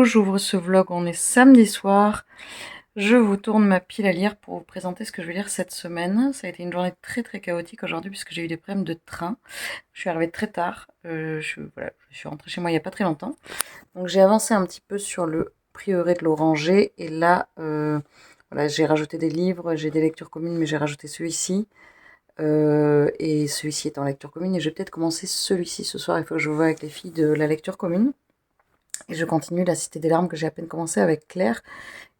J'ouvre ce vlog, on est samedi soir. Je vous tourne ma pile à lire pour vous présenter ce que je vais lire cette semaine. Ça a été une journée très chaotique aujourd'hui puisque j'ai eu des problèmes de train. Je suis arrivée très tard. Je suis rentrée chez moi il n'y a pas très longtemps. Donc j'ai avancé un petit peu sur le prieuré de l'Oranger. Et là, voilà, j'ai rajouté des livres, j'ai des lectures communes, mais j'ai rajouté celui-ci. Et celui-ci est en lecture commune. Et je vais peut-être commencer celui-ci ce soir. Il faut que je voie avec les filles de la lecture commune. Et je continue La Cité des Larmes que j'ai à peine commencé avec Claire.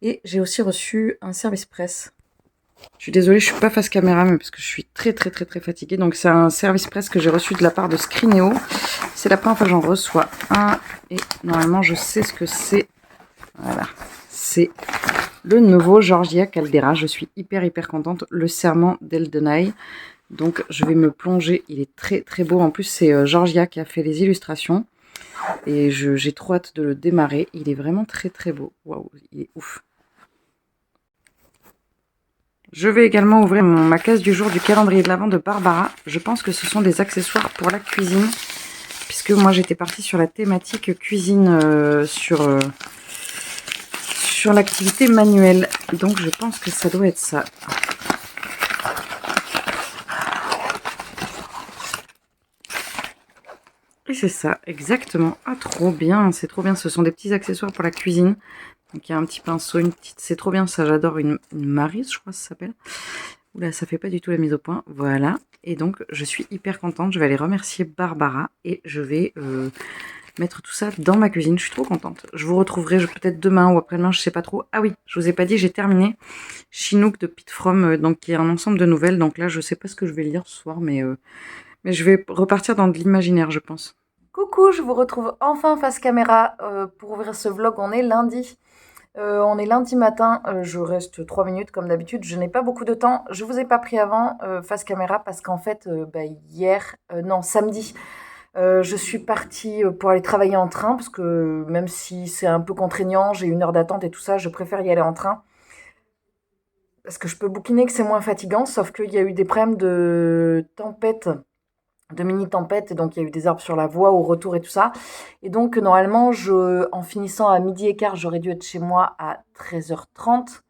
Et j'ai aussi reçu un service presse. Je suis désolée, je suis pas face caméra, mais parce que je suis très fatiguée. Donc c'est un service presse que j'ai reçu de la part de Scrineo. C'est la première fois que j'en reçois un. Et normalement, je sais ce que c'est. Voilà. C'est le nouveau Georgia Caldera. Je suis hyper contente. Le serment d'Eldenay. Donc je vais me plonger. Il est très beau. En plus, c'est Georgia qui a fait les illustrations. Et j'ai trop hâte de le démarrer. Il est vraiment très beau. Waouh, il est ouf. Je vais également ouvrir ma case du jour du calendrier de l'Avent de Barbara. Je pense que ce sont des accessoires pour la cuisine. Puisque moi j'étais partie sur la thématique cuisine sur l'activité manuelle. Donc je pense que ça doit être ça. Et c'est ça, exactement. Ah, trop bien, c'est trop bien. Ce sont des petits accessoires pour la cuisine. Donc il y a un petit pinceau, une petite... C'est trop bien ça, j'adore une Maryse, je crois que ça s'appelle. Oula, ça fait pas du tout la mise au point. Voilà. Et donc je suis hyper contente. Je vais aller remercier Barbara. Et je vais mettre tout ça dans ma cuisine. Je suis trop contente. Je vous retrouverai peut-être demain ou après-demain, je sais pas trop. Ah oui, je vous ai pas dit, j'ai terminé Chinook de Pete From, donc qui est un ensemble de nouvelles. Donc là, je sais pas ce que je vais lire ce soir, mais je vais repartir dans de l'imaginaire, je pense. Coucou, je vous retrouve enfin face caméra pour ouvrir ce vlog. On est lundi. On est lundi matin, je reste 3 minutes comme d'habitude, je n'ai pas beaucoup de temps. Je vous ai pas pris avant face caméra parce qu'en fait, samedi, je suis partie pour aller travailler en train parce que même si c'est un peu contraignant, j'ai 1 heure d'attente et tout ça, je préfère y aller en train. Parce que je peux bouquiner que c'est moins fatigant, sauf qu'il y a eu des problèmes de tempête, de mini-tempête, donc il y a eu des arbres sur la voie au retour et tout ça. Et donc normalement, en finissant à 12h15, j'aurais dû être chez moi à 13h30,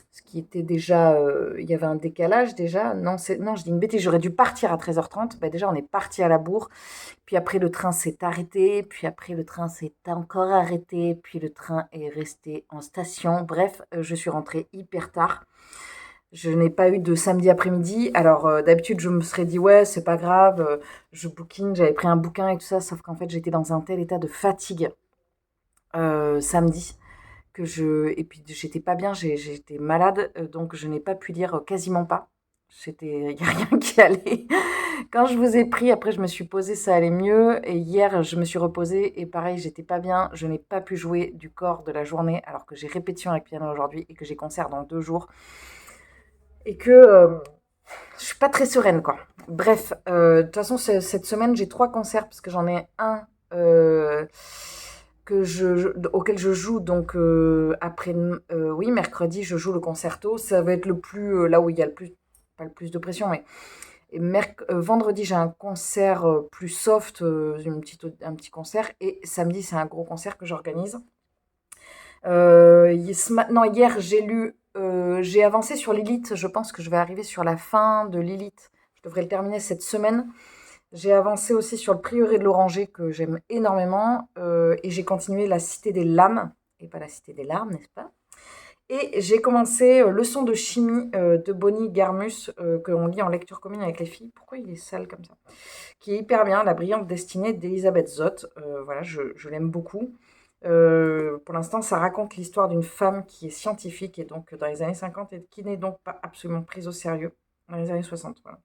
ce qui était déjà, il y avait un décalage déjà. Non, je dis une bêtise, j'aurais dû partir à 13h30. Bah, déjà, on est parti à la bourre, puis après le train s'est arrêté, puis après le train s'est encore arrêté, puis le train est resté en station. Bref, je suis rentrée hyper tard. Je n'ai pas eu de samedi après-midi. Alors, d'habitude, je me serais dit, ouais, c'est pas grave, je bouquine, j'avais pris un bouquin et tout ça, sauf qu'en fait, j'étais dans un tel état de fatigue samedi et puis j'étais pas bien, j'étais malade, donc je n'ai pas pu lire quasiment pas. Il n'y a rien qui allait. Quand je vous ai pris, après, je me suis posée, ça allait mieux. Et hier, je me suis reposée et pareil, j'étais pas bien. Je n'ai pas pu jouer du corps de la journée alors que j'ai répétition avec piano aujourd'hui et que j'ai concert dans 2 jours. Et que je suis pas très sereine, quoi. Bref, de toute façon, cette semaine, j'ai 3 concerts parce que j'en ai un auquel je joue. Donc, mercredi, je joue le concerto. Ça va être le plus, là où il y a pas le plus de pression, mais vendredi, j'ai un concert plus soft, un petit concert. Et samedi, c'est un gros concert que j'organise. Hier, j'ai avancé sur Lilith. Je pense que je vais arriver sur la fin de Lilith. Je devrais le terminer cette semaine. J'ai avancé aussi sur le prieuré de l'Oranger que j'aime énormément. Et j'ai continué La Cité des Lames, et pas La Cité des Larmes, n'est-ce pas? Et j'ai commencé Leçon de chimie de Bonnie Garmus, que l'on lit en lecture commune avec les filles. Pourquoi il est sale comme ça? Qui est hyper bien, La brillante destinée d'Elisabeth Zott. Voilà, je l'aime beaucoup. Pour l'instant, ça raconte l'histoire d'une femme qui est scientifique et donc dans les années 50 et qui n'est donc pas absolument prise au sérieux dans les années 60. Voilà.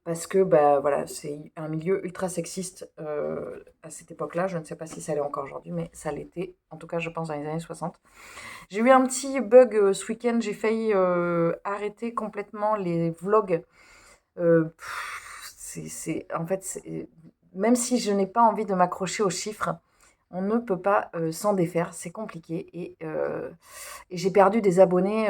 Parce que voilà, c'est un milieu ultra sexiste à cette époque-là. Je ne sais pas si ça l'est encore aujourd'hui, mais ça l'était. En tout cas, je pense dans les années 60. J'ai eu un petit bug ce week-end. J'ai failli arrêter complètement les vlogs. En fait, même si je n'ai pas envie de m'accrocher aux chiffres, on ne peut pas s'en défaire, c'est compliqué. Et j'ai perdu des abonnés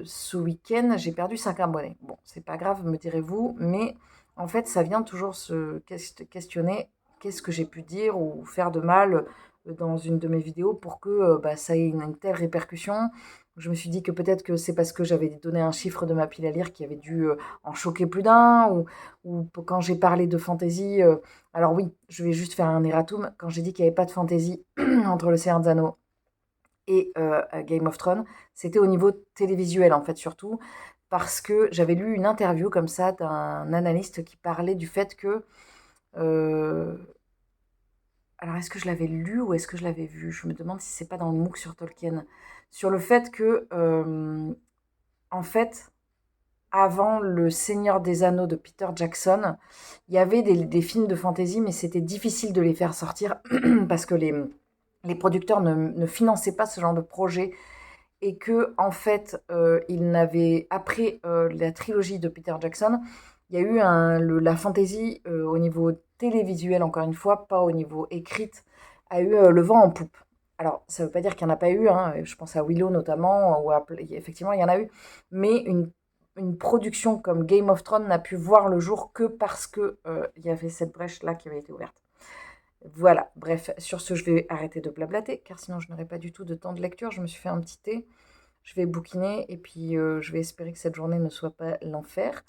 ce week-end, j'ai perdu 5 abonnés. Bon, c'est pas grave, me direz-vous, mais en fait, ça vient toujours se questionner qu'est-ce que j'ai pu dire ou faire de mal dans une de mes vidéos pour que bah, ça ait une telle répercussion. Je me suis dit que peut-être que c'est parce que j'avais donné un chiffre de ma pile à lire qui avait dû en choquer plus d'un, ou quand j'ai parlé de fantaisie, alors oui, je vais juste faire un erratum, quand j'ai dit qu'il n'y avait pas de fantaisie entre le Seigneur des Anneaux et Game of Thrones, c'était au niveau télévisuel en fait surtout, parce que j'avais lu une interview comme ça d'un analyste qui parlait du fait que euh, alors, est-ce que je l'avais lu ou est-ce que je l'avais vu? Je me demande si c'est pas dans le MOOC sur Tolkien. Sur le fait que, en fait, avant Le Seigneur des Anneaux de Peter Jackson, il y avait des films de fantasy, mais c'était difficile de les faire sortir parce que les producteurs ne finançaient pas ce genre de projet et que, en fait, ils n'avaient, après la trilogie de Peter Jackson, il y a eu la fantasy au niveau télévisuel, encore une fois, pas au niveau écrite, a eu le vent en poupe. Alors, ça ne veut pas dire qu'il n'y en a pas eu, hein, je pense à Willow notamment, effectivement, il y en a eu, mais une production comme Game of Thrones n'a pu voir le jour que parce que il y avait cette brèche-là qui avait été ouverte. Voilà, bref, sur ce, je vais arrêter de blablater, car sinon je n'aurai pas du tout de temps de lecture. Je me suis fait un petit thé, je vais bouquiner, et puis je vais espérer que cette journée ne soit pas l'enfer.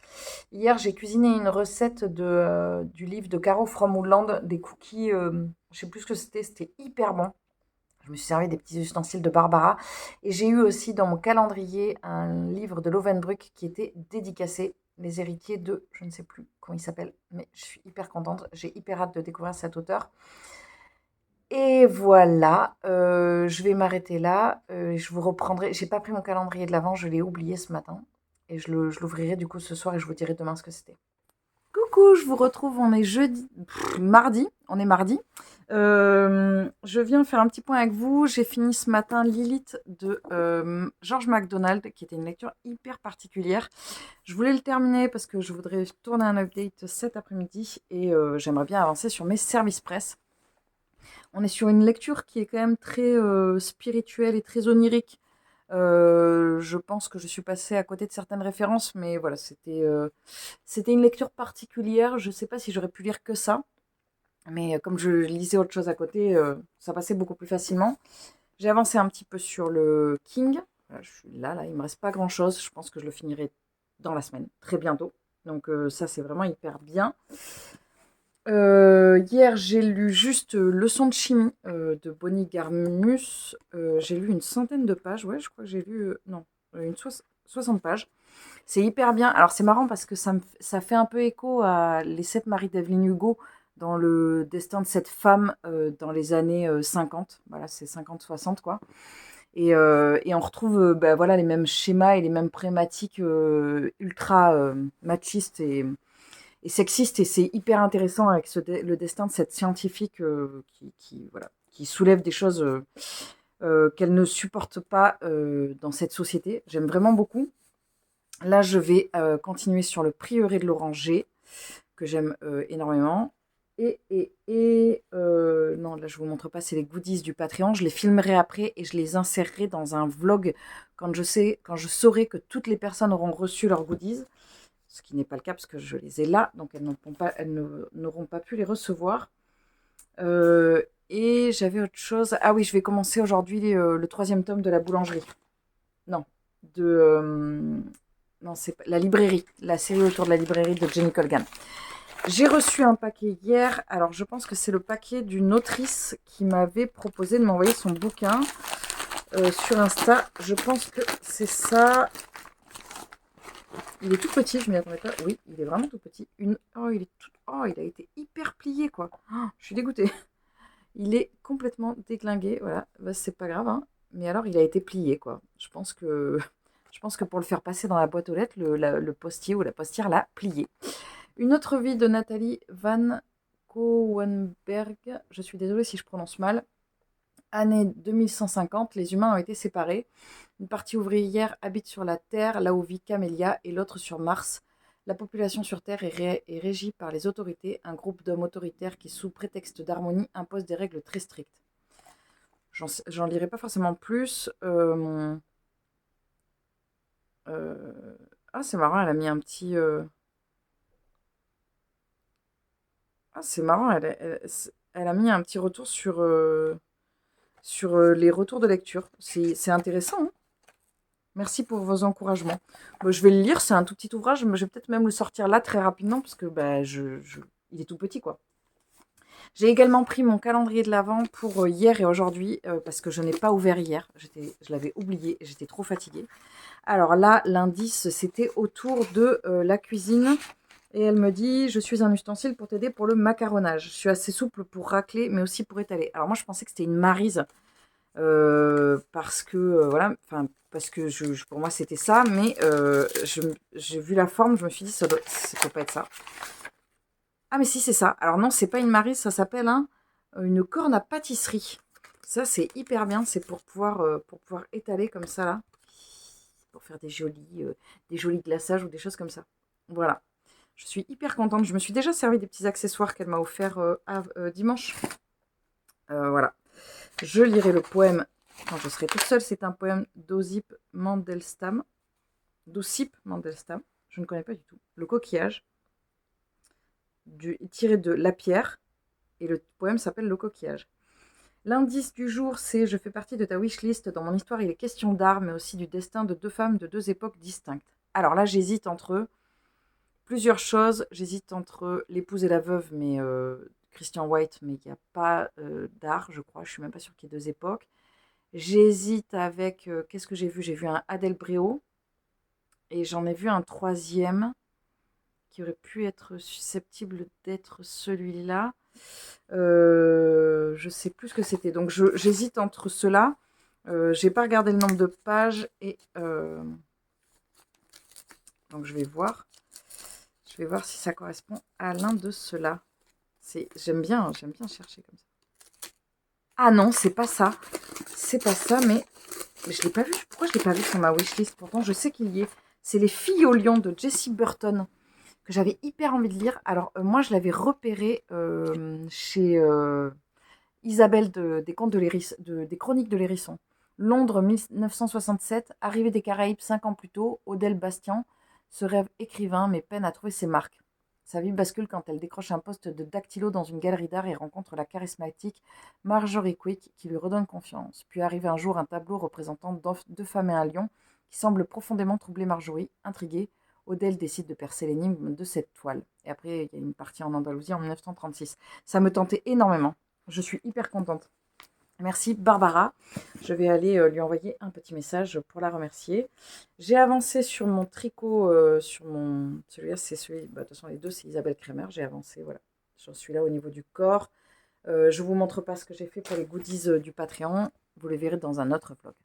Hier, j'ai cuisiné une recette du livre de Caro From Woodland, des cookies, je sais plus ce que c'était hyper bon. Je me suis servi des petits ustensiles de Barbara. Et j'ai eu aussi dans mon calendrier un livre de Lovenbruck qui était dédicacé, Les héritiers de, je ne sais plus comment il s'appelle, mais je suis hyper contente. J'ai hyper hâte de découvrir cet auteur. Et voilà, je vais m'arrêter là. Je vous reprendrai. J'ai pas pris mon calendrier de l'avant, je l'ai oublié ce matin. Et je l'ouvrirai du coup ce soir et je vous dirai demain ce que c'était. Coucou, je vous retrouve, on est mardi, on est mardi. Je viens faire un petit point avec vous. J'ai fini ce matin Lilith de George MacDonald, qui était une lecture hyper particulière. Je voulais le terminer parce que je voudrais tourner un update cet après-midi et j'aimerais bien avancer sur mes services presse. On est sur une lecture qui est quand même très spirituelle et très onirique. Je pense que je suis passée à côté de certaines références, mais voilà, c'était une lecture particulière. Je ne sais pas si j'aurais pu lire que ça, mais comme je lisais autre chose à côté, ça passait beaucoup plus facilement. J'ai avancé un petit peu sur le King. Je suis là, il me reste pas grand-chose. Je pense que je le finirai dans la semaine, très bientôt. Donc ça, c'est vraiment hyper bien. Hier, j'ai lu juste Leçon de chimie de Bonnie Garmus. J'ai lu une centaine de pages. Ouais, je crois que j'ai lu... non, 60 pages. C'est hyper bien. Alors, c'est marrant parce que ça fait un peu écho à Les 7 maris d'Evelyn Hugo dans le destin de cette femme dans les années 50. Voilà, c'est 50-60, quoi. Et on retrouve bah, voilà, les mêmes schémas et les mêmes problématiques ultra machistes et sexiste, et c'est hyper intéressant avec le destin de cette scientifique voilà, qui soulève des choses qu'elle ne supporte pas dans cette société. J'aime vraiment beaucoup. Là, je vais continuer sur le Prieuré de l'Oranger, que j'aime énormément. Non, là, je ne vous montre pas, c'est les goodies du Patreon. Je les filmerai après et je les insérerai dans un vlog quand je saurai que toutes les personnes auront reçu leurs goodies. Ce qui n'est pas le cas parce que je les ai là, donc elles n'auront pas pu les recevoir. Et j'avais autre chose. Ah oui, je vais commencer aujourd'hui le 3e tome de la boulangerie. Non, non, c'est pas la librairie, la série autour de la librairie de Jenny Colgan. J'ai reçu un paquet hier. Alors, je pense que c'est le paquet d'une autrice qui m'avait proposé de m'envoyer son bouquin sur Insta. Je pense que c'est ça. Il est tout petit, je m'y attendais pas. Oui, il est vraiment tout petit. Oh, il a été hyper plié, quoi. Oh, je suis dégoûtée. Il est complètement déglingué, voilà. Bah, c'est pas grave, hein. Mais alors, il a été plié, quoi. Je pense que pour le faire passer dans la boîte aux lettres, le postier ou la postière l'a plié. Une autre vie de Nathalie Van Cowenberg. Je suis désolée si je prononce mal. Année 2150, les humains ont été séparés. Une partie ouvrière habite sur la Terre, là où vit Camélia, et l'autre sur Mars, La population sur Terre est régie par les autorités, un groupe d'hommes autoritaires qui, sous prétexte d'harmonie, impose des règles très strictes. J'en lirai pas forcément plus. Ah, c'est marrant, elle a mis un petit... Ah, c'est marrant, elle a mis un petit retour sur les retours de lecture. C'est intéressant, hein. Merci pour vos encouragements. Bon, je vais le lire, c'est un tout petit ouvrage, mais je vais peut-être même le sortir là très rapidement, parce que bah, il est tout petit, quoi. J'ai également pris mon calendrier de l'Avent pour hier et aujourd'hui, parce que je n'ai pas ouvert hier. Je l'avais oublié, j'étais trop fatiguée. Alors là, l'indice, c'était autour de la cuisine. Et elle me dit, je suis un ustensile pour t'aider pour le macaronnage. Je suis assez souple pour racler, mais aussi pour étaler. Alors moi, je pensais que c'était une maryse. Parce que, voilà, enfin, parce que pour moi, c'était ça. Mais j'ai vu la forme, je me suis dit, ça peut pas être ça. Ah, mais si, c'est ça. Alors non, c'est pas une maryse, ça s'appelle une corne à pâtisserie. Ça, c'est hyper bien. C'est pour pouvoir étaler comme ça, là. Pour faire des jolis glaçages ou des choses comme ça. Voilà. Je suis hyper contente. Je me suis déjà servi des petits accessoires qu'elle m'a offert dimanche. Voilà. Je lirai le poème quand je serai toute seule. C'est un poème d'Ossip Mandelstam. Je ne connais pas du tout. Le coquillage. Tiré de La Pierre. Et le poème s'appelle Le coquillage. L'indice du jour, c'est je fais partie de ta wishlist. Dans mon histoire, il est question d'art, mais aussi du destin de deux femmes de deux époques distinctes. Alors là, j'hésite entre plusieurs choses. J'hésite entre l'épouse et la veuve, mais Christian White, mais il n'y a pas d'art, je crois. Je suis même pas sûre qu'il y ait deux époques. J'hésite avec, qu'est-ce que j'ai vu? J'ai vu un Adèle Bréau. Et j'en ai vu un troisième qui aurait pu être susceptible d'être celui-là. Je sais plus ce que c'était. Donc j'hésite entre ceux-là. J'ai pas regardé le nombre de pages et donc je vais voir. Je vais voir si ça correspond à l'un de ceux-là. J'aime bien chercher comme ça. Ah non, c'est pas ça. C'est pas ça, mais je l'ai pas vu. Pourquoi je l'ai pas vu sur ma wishlist? Pourtant, je sais qu'il y est. C'est Les Filles au lion de Jessie Burton, que j'avais hyper envie de lire. Alors, moi, je l'avais repéré chez Isabelle des Contes des Chroniques de l'Hérisson. Londres 1967, arrivée des Caraïbes 5 ans plus tôt, Odelle Bastian se rêve écrivain mais peine à trouver ses marques. Sa vie bascule quand elle décroche un poste de dactylo dans une galerie d'art et rencontre la charismatique Marjorie Quick qui lui redonne confiance. Puis arrive un jour un tableau représentant deux femmes et un lion qui semble profondément troubler Marjorie. Intriguée, Odelle décide de percer l'énigme de cette toile. Et après, il y a une partie en Andalousie en 1936. Ça me tentait énormément. Je suis hyper contente. Merci Barbara. Je vais aller lui envoyer un petit message pour la remercier. J'ai avancé sur mon tricot, celui-là c'est celui, de toute façon les deux c'est Isabelle Kremer. J'ai avancé, voilà. J'en suis là au niveau du corps. Je vous montre pas ce que j'ai fait pour les goodies du Patreon. Vous les verrez dans un autre vlog.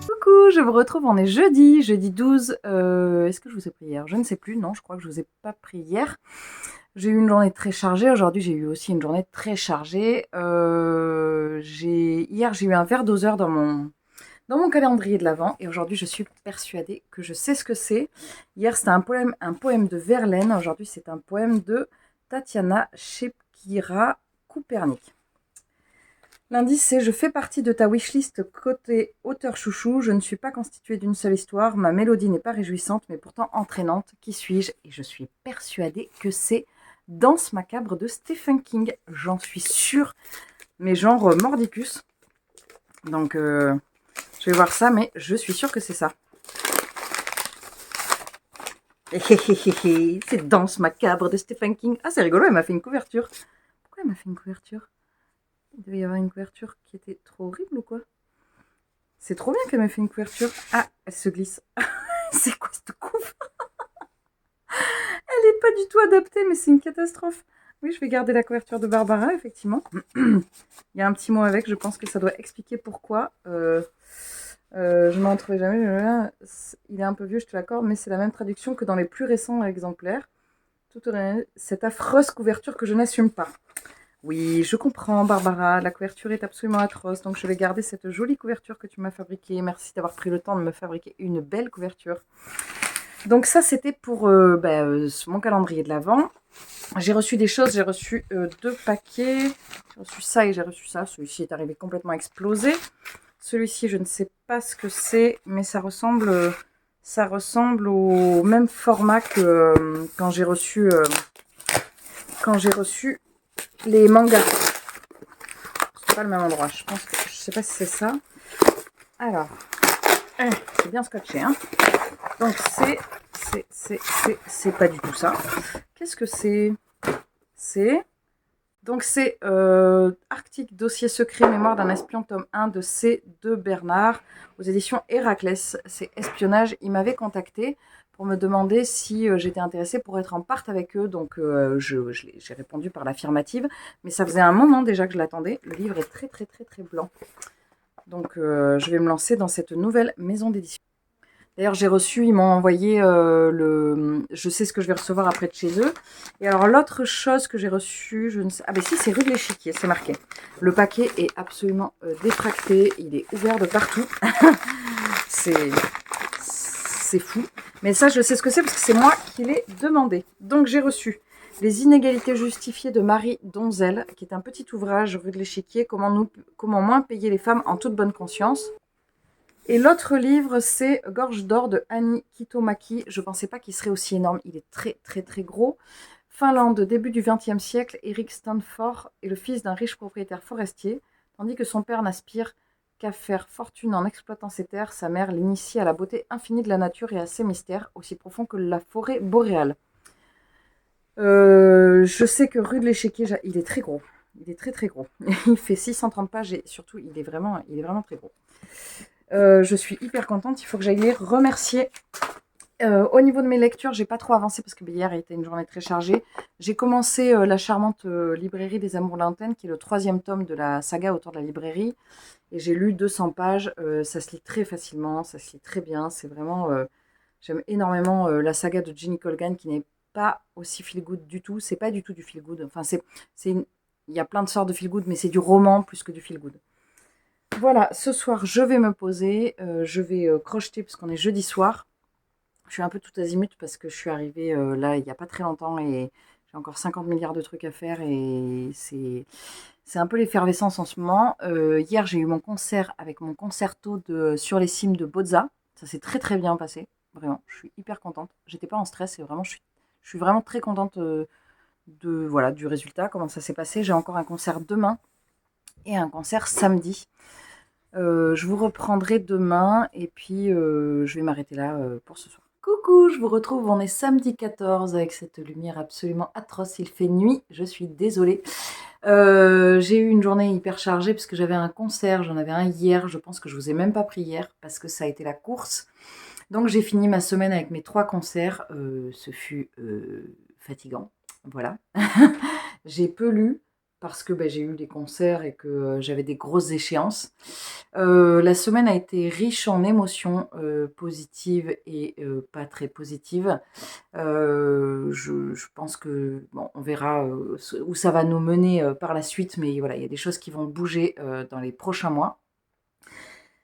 Coucou, je vous retrouve, on est jeudi 12. Est-ce que je vous ai pris hier? Je ne sais plus, non, je crois que je vous ai pas pris hier. J'ai eu une journée très chargée, aujourd'hui j'ai eu aussi une journée très chargée. Hier j'ai eu un verre doseur dans mon calendrier de l'Avent et aujourd'hui je suis persuadée que je sais ce que c'est. Hier c'était un poème de Verlaine, aujourd'hui c'est un poème de Tatiana Shepkira Kupernik. L'indice, c'est: je fais partie de ta wishlist côté auteur chouchou. Je ne suis pas constituée d'une seule histoire. Ma mélodie n'est pas réjouissante, mais pourtant entraînante. Qui suis-je? Et je suis persuadée que c'est Danse macabre de Stephen King. J'en suis sûre, mais genre mordicus. Donc, je vais voir ça, mais je suis sûre que c'est ça. C'est Danse macabre de Stephen King. Ah, c'est rigolo, elle m'a fait une couverture. Pourquoi elle m'a fait une couverture? Il devait y avoir une couverture qui était trop horrible ou quoi? C'est trop bien qu'elle m'ait fait une couverture. Ah, elle se glisse. C'est quoi cette couve? Elle n'est pas du tout adaptée, mais c'est une catastrophe. Oui, je vais garder la couverture de Barbara, effectivement. Il y a un petit mot avec, je pense que ça doit expliquer pourquoi. Je m'en trouvais jamais. Il est un peu vieux, je te l'accorde, mais c'est la même traduction que dans les plus récents exemplaires. Cette affreuse couverture que je n'assume pas. Oui, je comprends, Barbara. La couverture est absolument atroce, donc je vais garder cette jolie couverture que tu m'as fabriquée. Merci d'avoir pris le temps de me fabriquer une belle couverture. Donc ça, c'était pour mon calendrier de l'Avent. J'ai reçu des choses, j'ai reçu 2 paquets. J'ai reçu ça et j'ai reçu ça. Celui-ci est arrivé complètement explosé. Celui-ci, je ne sais pas ce que c'est, mais ça ressemble au même format que quand j'ai reçu les mangas. C'est pas le même endroit. Je pense que je sais pas si c'est ça. Alors, c'est bien scotché, hein. Donc c'est pas du tout ça. Qu'est-ce que c'est? C'est Arctique Dossier secret, mémoire d'un espion, tome 1 de C. de Bernard, aux éditions Héraclès. C'est espionnage. Il m'avait contacté pour me demander si j'étais intéressée pour être en part avec eux. Donc j'ai répondu par l'affirmative. Mais ça faisait un moment déjà que je l'attendais. Le livre est très très très très blanc. Donc je vais me lancer dans cette nouvelle maison d'édition. D'ailleurs, ils m'ont envoyé je sais ce que je vais recevoir après de chez eux. Et alors, l'autre chose que j'ai reçue, je ne sais... Ah ben si, c'est rue de l'Échiquier, c'est marqué. Le paquet est absolument détracté, il est ouvert de partout. c'est fou. Mais ça, je sais ce que c'est parce que c'est moi qui l'ai demandé. Donc, j'ai reçu Les inégalités justifiées de Marie Donzel, qui est un petit ouvrage rue de l'Échiquier, comment moins payer les femmes en toute bonne conscience. Et l'autre livre, c'est Gorge d'or de Annie Kitomaki. Je ne pensais pas qu'il serait aussi énorme. Il est très, très, très gros. Finlande, début du XXe siècle. Eric Stanford est le fils d'un riche propriétaire forestier. Tandis que son père n'aspire qu'à faire fortune en exploitant ses terres, sa mère l'initie à la beauté infinie de la nature et à ses mystères, aussi profonds que la forêt boréale. Je sais que rue de l'Échiquier, il est très gros. Il est très, très gros. Il fait 630 pages et surtout, il est vraiment très gros. Je suis hyper contente, il faut que j'aille les remercier. Au niveau de mes lectures, j'ai pas trop avancé parce que hier a été une journée très chargée. J'ai commencé la charmante librairie des Amours Lointaines, qui est le 3e tome de la saga autour de la librairie. Et j'ai lu 200 pages. Ça se lit très facilement, ça se lit très bien. C'est vraiment... j'aime énormément la saga de Ginny Colgan, qui n'est pas aussi feel-good du tout. C'est pas du tout du feel-good. Enfin, il y a plein de sortes de feel-good, mais c'est du roman plus que du feel-good. Voilà, ce soir, je vais me poser, je vais crocheter parce qu'on est jeudi soir. Je suis un peu tout azimut parce que je suis arrivée là il n'y a pas très longtemps et j'ai encore 50 milliards de trucs à faire et c'est un peu l'effervescence en ce moment. Hier, j'ai eu mon concert avec mon concerto sur les cimes de Bozza. Ça s'est très très bien passé, vraiment. Je suis hyper contente. J'étais pas en stress et vraiment, je suis vraiment très contente voilà, du résultat, comment ça s'est passé. J'ai encore un concert demain et un concert samedi. Je vous reprendrai demain et puis je vais m'arrêter là pour ce soir. Coucou, je vous retrouve, on est samedi 14 avec cette lumière absolument atroce, il fait nuit, je suis désolée. J'ai eu une journée hyper chargée parce que j'avais un concert, j'en avais un hier, je pense que je vous ai même pas pris hier parce que ça a été la course. Donc j'ai fini ma semaine avec mes 3 concerts, ce fut fatigant, voilà. J'ai peu lu parce que j'ai eu des concerts et que j'avais des grosses échéances. La semaine a été riche en émotions positives et pas très positives. Je pense que on verra où ça va nous mener par la suite, mais voilà, il y a des choses qui vont bouger dans les prochains mois.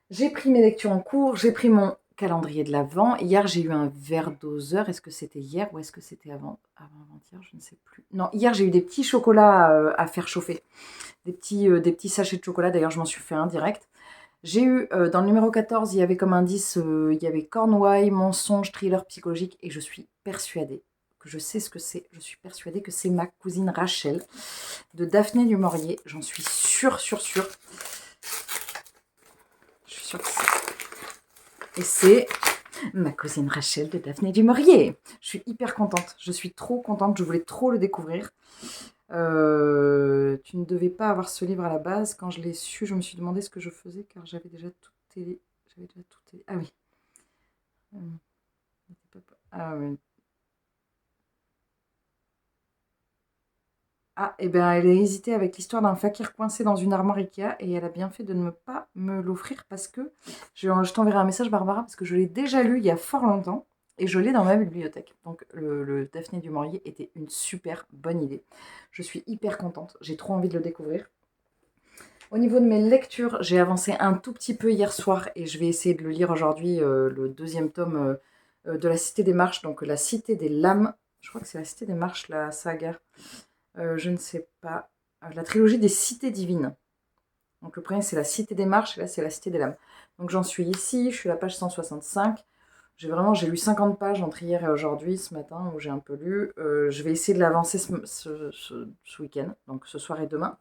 J'ai pris mes lectures en cours, j'ai pris mon calendrier de l'Avent. Hier, j'ai eu un verre doseur. Est-ce que c'était hier ou est-ce que c'était avant-hier? Je ne sais plus. Non, hier, j'ai eu des petits chocolats à faire chauffer. Des petits sachets de chocolat. D'ailleurs, je m'en suis fait un direct. J'ai eu, dans le numéro 14, il y avait comme indice, il y avait Cornouailles, mensonge, thriller psychologique. Et je suis persuadée que je sais ce que c'est. Je suis persuadée que c'est ma cousine Rachel de Daphné du Maurier. J'en suis sûre. Je suis sûre que c'est. Et c'est ma cousine Rachel de Daphné du Maurier. Je suis hyper contente. Je suis trop contente. Je voulais trop le découvrir. Tu ne devais pas avoir ce livre à la base. Quand je l'ai su, je me suis demandé ce que je faisais car j'avais déjà tout télé. Ah oui. Ah oui. Ah, et bien elle a hésité avec l'histoire d'un fakir coincé dans une armoire Ikea et elle a bien fait de ne pas me l'offrir parce que je t'enverrai un message Barbara parce que je l'ai déjà lu il y a fort longtemps et je l'ai dans ma bibliothèque. Donc le Daphné du Maurier était une super bonne idée. Je suis hyper contente, j'ai trop envie de le découvrir. Au niveau de mes lectures, j'ai avancé un tout petit peu hier soir et je vais essayer de le lire aujourd'hui, le deuxième tome de La Cité des Marches, donc La Cité des Lames. Je crois que c'est La Cité des Marches, la saga. Je ne sais pas. La trilogie des cités divines. Donc le premier c'est la Cité des Marches et là c'est la Cité des Lames. Donc j'en suis ici, je suis à la page 165. J'ai lu 50 pages entre hier et aujourd'hui, ce matin, où j'ai un peu lu. Je vais essayer de l'avancer ce week-end, donc ce soir et demain.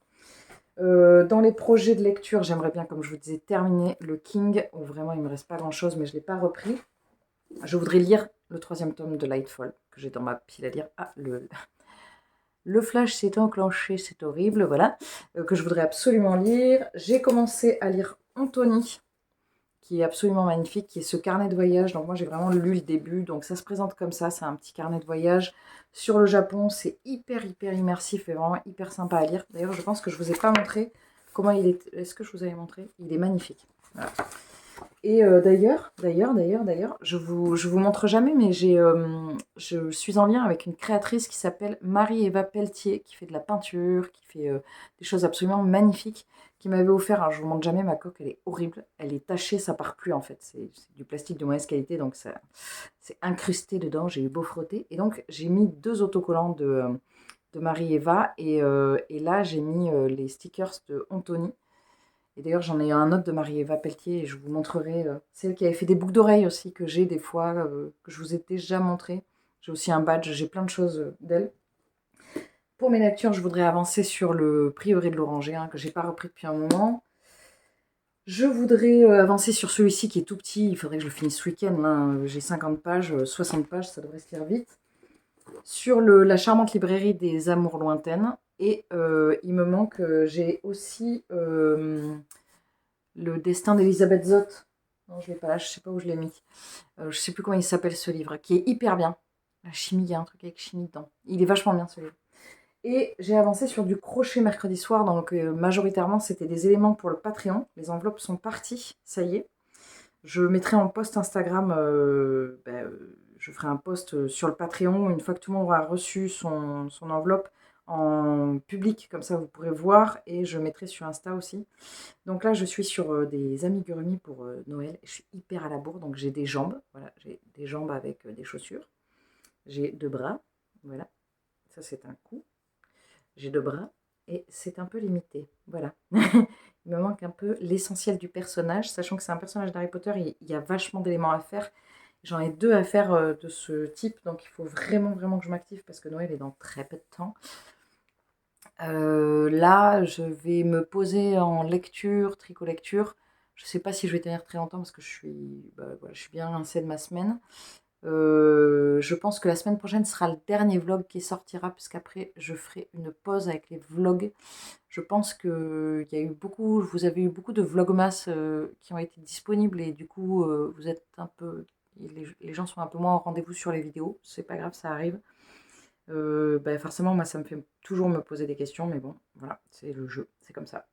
Dans les projets de lecture, j'aimerais bien, comme je vous disais, terminer le King, où vraiment il ne me reste pas grand-chose, mais je ne l'ai pas repris. Je voudrais lire le troisième tome de Lightfall, que j'ai dans ma pile à lire. Ah, le flash s'est enclenché, c'est horrible, voilà. Que je voudrais absolument lire. J'ai commencé à lire Anthony, qui est absolument magnifique, qui est ce carnet de voyage. Donc moi j'ai vraiment lu le début, donc ça se présente comme ça, c'est un petit carnet de voyage sur le Japon, c'est hyper immersif et vraiment hyper sympa à lire. D'ailleurs je pense que je ne vous ai pas montré comment il est. Est-ce que je vous avais montré? Il est magnifique. Voilà. Et d'ailleurs, je vous montre jamais, mais je suis en lien avec une créatrice qui s'appelle Marie-Eva Pelletier, qui fait de la peinture, qui fait des choses absolument magnifiques, qui m'avait offert, alors je vous montre jamais ma coque, elle est horrible, elle est tachée, ça part plus en fait, c'est du plastique de mauvaise qualité, donc c'est incrusté dedans, j'ai eu beau frotter, et donc j'ai mis 2 autocollants de Marie-Eva, et là j'ai mis les stickers de Anthony. Et d'ailleurs, j'en ai un autre de Marie-Eva Pelletier et je vous montrerai. C'est elle qui avait fait des boucles d'oreilles aussi, que j'ai des fois, que je vous ai déjà montré. J'ai aussi un badge, j'ai plein de choses d'elle. Pour mes lectures, je voudrais avancer sur le Prieuré de l'Oranger, que j'ai pas repris depuis un moment. Je voudrais avancer sur celui-ci qui est tout petit. Il faudrait que je le finisse ce week-end. Là. J'ai 50 pages, 60 pages, ça devrait se lire vite. Sur la charmante librairie des amours lointaines. Et il me manque, j'ai aussi le destin d'Elisabeth Zott. Non, je l'ai pas là, je sais pas où je l'ai mis. Je sais plus comment il s'appelle ce livre, qui est hyper bien. La chimie, il y a un truc avec chimie dedans. Il est vachement bien ce livre. Et j'ai avancé sur du crochet mercredi soir, donc majoritairement c'était des éléments pour le Patreon. Les enveloppes sont parties, ça y est. Je mettrai en post Instagram, je ferai un post sur le Patreon une fois que tout le monde aura reçu son enveloppe en public, comme ça vous pourrez voir, et je mettrai sur Insta aussi. Donc là je suis sur des amigurumi pour Noël, je suis hyper à la bourre, donc j'ai des jambes, voilà, j'ai des jambes avec des chaussures, j'ai 2 bras, voilà, ça c'est un coup, j'ai 2 bras, et c'est un peu limité, voilà. Il me manque un peu l'essentiel du personnage, sachant que c'est un personnage d'Harry Potter, il y a vachement d'éléments à faire. J'en ai 2 à faire de ce type, donc il faut vraiment que je m'active parce que Noël est dans très peu de temps. Là, je vais me poser en lecture, tricot-lecture. Je ne sais pas si je vais tenir très longtemps parce que je suis bien rincée de ma semaine. Je pense que la semaine prochaine sera le dernier vlog qui sortira, puisqu'après je ferai une pause avec les vlogs. Je pense que vous avez eu beaucoup de vlogmas qui ont été disponibles et du coup vous êtes un peu, les gens sont un peu moins au rendez-vous sur les vidéos. C'est pas grave, ça arrive. Forcément, moi ça me fait toujours me poser des questions, mais bon, voilà, c'est le jeu, c'est comme ça.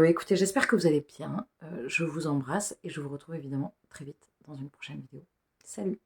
Écoutez, j'espère que vous allez bien. Je vous embrasse et je vous retrouve évidemment très vite dans une prochaine vidéo. Salut!